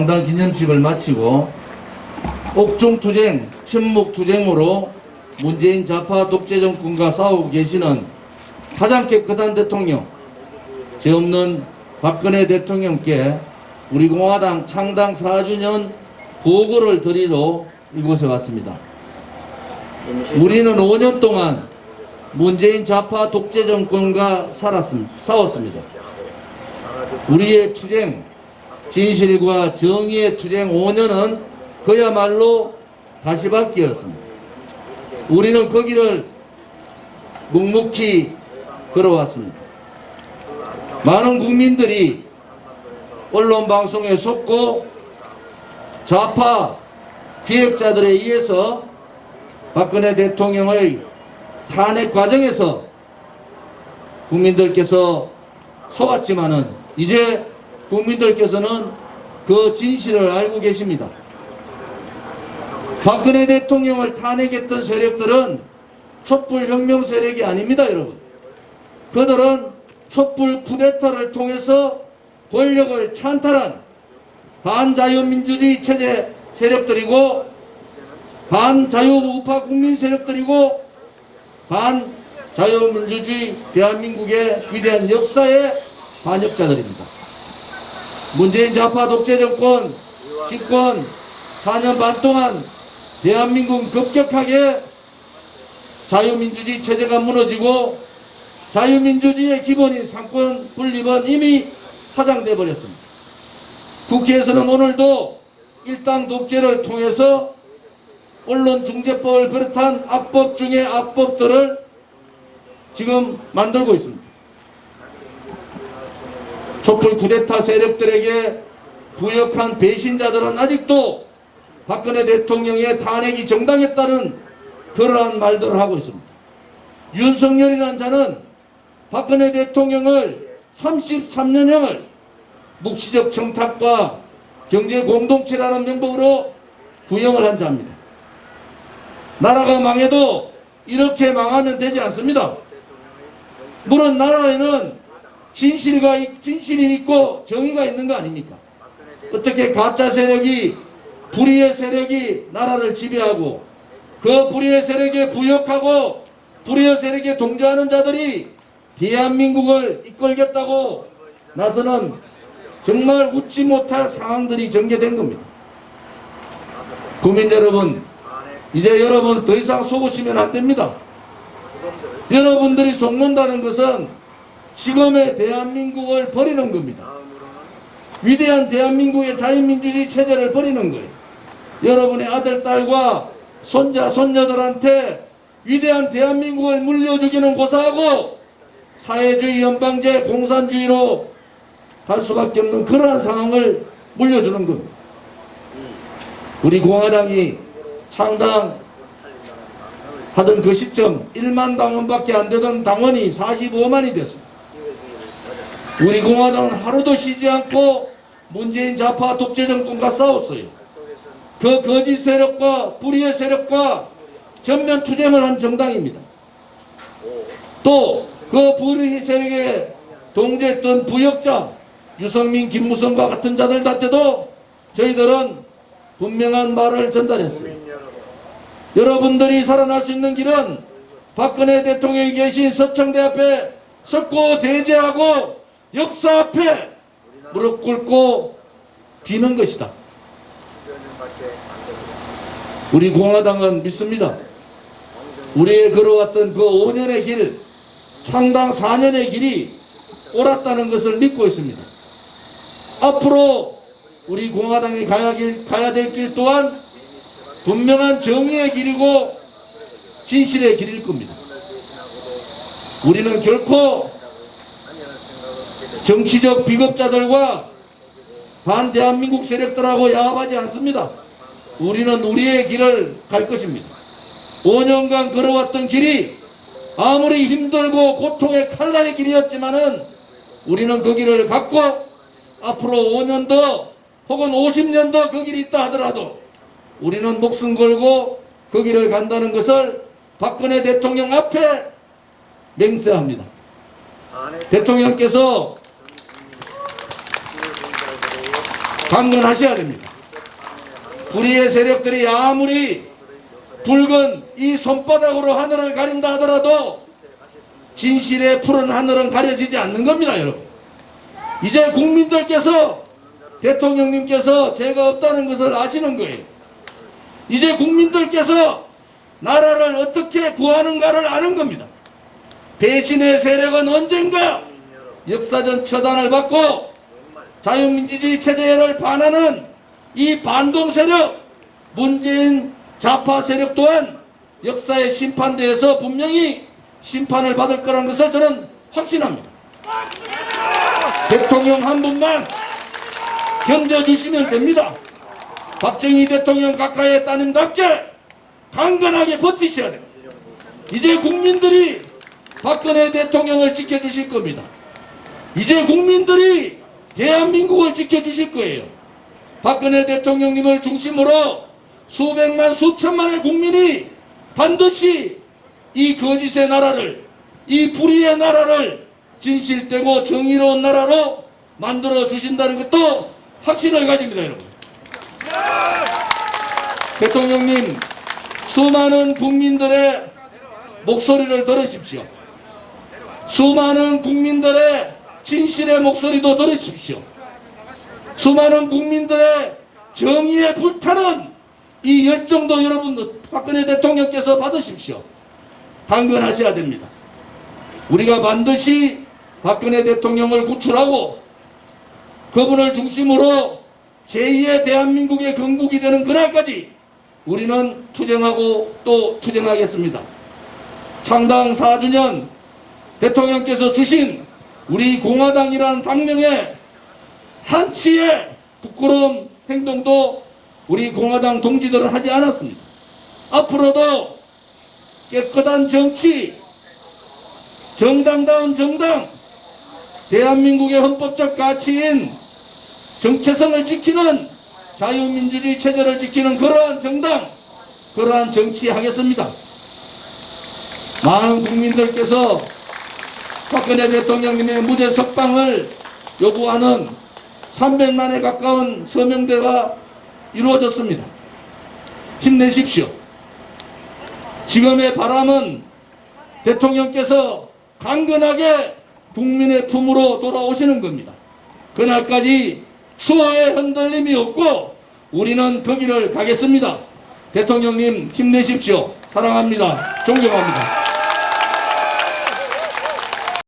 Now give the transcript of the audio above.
창당 기념식을 마치고 옥중투쟁, 침묵투쟁으로 문재인 좌파 독재 정권과 싸우고 계시는 가장 깨끗한 대통령, 죄 없는 박근혜 대통령께 우리 공화당 창당 4주년 보고를 드리러 이곳에 왔습니다. 우리는 5년 동안 문재인 좌파 독재 정권과 싸웠습니다. 우리의 투쟁, 진실과 정의의 투쟁 5년은 그야말로 가시밭길이었습니다. 우리는 그 길을 묵묵히 걸어왔습니다. 많은 국민들이 언론 방송에 속고 좌파 기획자들에 의해서 박근혜 대통령의 탄핵 과정에서 국민들께서 속았지만은 이제 국민들께서는 그 진실을 알고 계십니다. 박근혜 대통령을 탄핵했던 세력들은 촛불혁명 세력이 아닙니다, 여러분. 그들은 촛불 쿠데타를 통해서 권력을 찬탈한 반자유민주주의 체제 세력들이고 반자유우파 국민 세력들이고 반자유민주주의 대한민국의 위대한 역사의 반역자들입니다. 문재인 좌파 독재 정권 집권 4년 반 동안 대한민국은 급격하게 자유민주주의 체제가 무너지고 자유민주주의의 기본인 상권 분립은 이미 파장돼 버렸습니다. 국회에서는 오늘도 일당 독재를 통해서 언론중재법을 비롯한 악법 중의 악법들을 지금 만들고 있습니다. 촛불 쿠데타 세력들에게 부역한 배신자들은 아직도 박근혜 대통령의 탄핵이 정당했다는 그러한 말들을 하고 있습니다. 윤석열이라는 자는 박근혜 대통령을 33년형을 묵시적 청탁과 경제 공동체라는 명목으로 구형을 한 자입니다. 나라가 망해도 이렇게 망하면 되지 않습니다. 물론 나라에는 진실이 있고 정의가 있는 거 아닙니까? 어떻게 가짜 세력이 불의의 세력이 나라를 지배하고 그 불의의 세력에 부역하고 불의의 세력에 동조하는 자들이 대한민국을 이끌겠다고 나서는 정말 웃지 못할 상황들이 전개된 겁니다. 국민 여러분, 이제 여러분 더 이상 속으시면 안 됩니다. 여러분들이 속는다는 것은 지금의 대한민국을 버리는 겁니다. 위대한 대한민국의 자유민주주의 체제를 버리는 거예요. 여러분의 아들, 딸과 손자, 손녀들한테 위대한 대한민국을 물려주기는 고사하고 사회주의, 연방제, 공산주의로 갈 수밖에 없는 그러한 상황을 물려주는 겁니다. 우리 공화당이 창당하던 그 시점 1만 당원밖에 안 되던 당원이 45만이 됐습니다. 우리 공화당은 하루도 쉬지 않고 문재인 좌파 독재 정권과 싸웠어요. 그 거짓 세력과 불의의 세력과 전면 투쟁을 한 정당입니다. 또 그 불의 세력에 동조했던 부역자 유성민, 김무성과 같은 자들한테도 저희들은 분명한 말을 전달했어요. 여러분들이 살아날 수 있는 길은 박근혜 대통령이 계신 서청대 앞에 섰고 대제하고 역사 앞에 무릎 꿇고 비는 것이다. 우리 공화당은 믿습니다. 우리의 걸어왔던 그 5년의 길, 창당 4년의 길이 옳았다는 것을 믿고 있습니다. 앞으로 우리 공화당이 가야 될 길 또한 분명한 정의의 길이고 진실의 길일 겁니다. 우리는 결코 정치적 비겁자들과 반대한민국 세력들하고 야합하지 않습니다. 우리는 우리의 길을 갈 것입니다. 5년간 걸어왔던 길이 아무리 힘들고 고통의 칼날의 길이었지만은 우리는 그 길을 갖고 앞으로 5년 더 혹은 50년 더 그 길이 있다 하더라도 우리는 목숨 걸고 그 길을 간다는 것을 박근혜 대통령 앞에 맹세합니다. 대통령께서 강건하셔야 됩니다. 불의의 세력들이 아무리 붉은 이 손바닥으로 하늘을 가린다 하더라도 진실의 푸른 하늘은 가려지지 않는 겁니다, 여러분. 이제 국민들께서 대통령님께서 죄가 없다는 것을 아시는 거예요. 이제 국민들께서 나라를 어떻게 구하는가를 아는 겁니다. 배신의 세력은 언젠가 역사적 처단을 받고 자유민주주의 체제를 반하는 이 반동 세력, 문재인 좌파 세력 또한 역사의 심판대에서 분명히 심판을 받을 거라는 것을 저는 확신합니다. 대통령 한 분만 견뎌주시면 됩니다. 박정희 대통령 각하의 따님답게 강건하게 버티셔야 됩니다. 이제 국민들이 박근혜 대통령을 지켜주실 겁니다. 이제 국민들이 대한민국을 지켜주실 거예요. 박근혜 대통령님을 중심으로 수백만 수천만의 국민이 반드시 이 거짓의 나라를, 이 불의의 나라를 진실되고 정의로운 나라로 만들어 주신다는 것도 확신을 가집니다, 여러분. 대통령님, 수많은 국민들의 목소리를 들으십시오. 수많은 국민들의 진실의 목소리도 들으십시오. 수많은 국민들의 정의에 불타는 이 열정도 여러분 박근혜 대통령께서 받으십시오. 강건하셔야 됩니다. 우리가 반드시 박근혜 대통령을 구출하고 그분을 중심으로 제2의 대한민국의 건국이 되는 그날까지 우리는 투쟁하고 또 투쟁하겠습니다. 창당 4주년 대통령께서 주신 우리 공화당이라는 당명에 한치의 부끄러운 행동도 우리 공화당 동지들은 하지 않았습니다. 앞으로도 깨끗한 정치, 정당다운 정당, 대한민국의 헌법적 가치인 정체성을 지키는 자유민주주의 체제를 지키는 그러한 정당, 그러한 정치 하겠습니다. 많은 국민들께서 박근혜 대통령님의 무죄 석방을 요구하는 300만에 가까운 서명대가 이루어졌습니다. 힘내십시오. 지금의 바람은 대통령께서 강건하게 국민의 품으로 돌아오시는 겁니다. 그날까지 추호의 흔들림이 없고 우리는 그 길을 가겠습니다. 대통령님 힘내십시오. 사랑합니다. 존경합니다.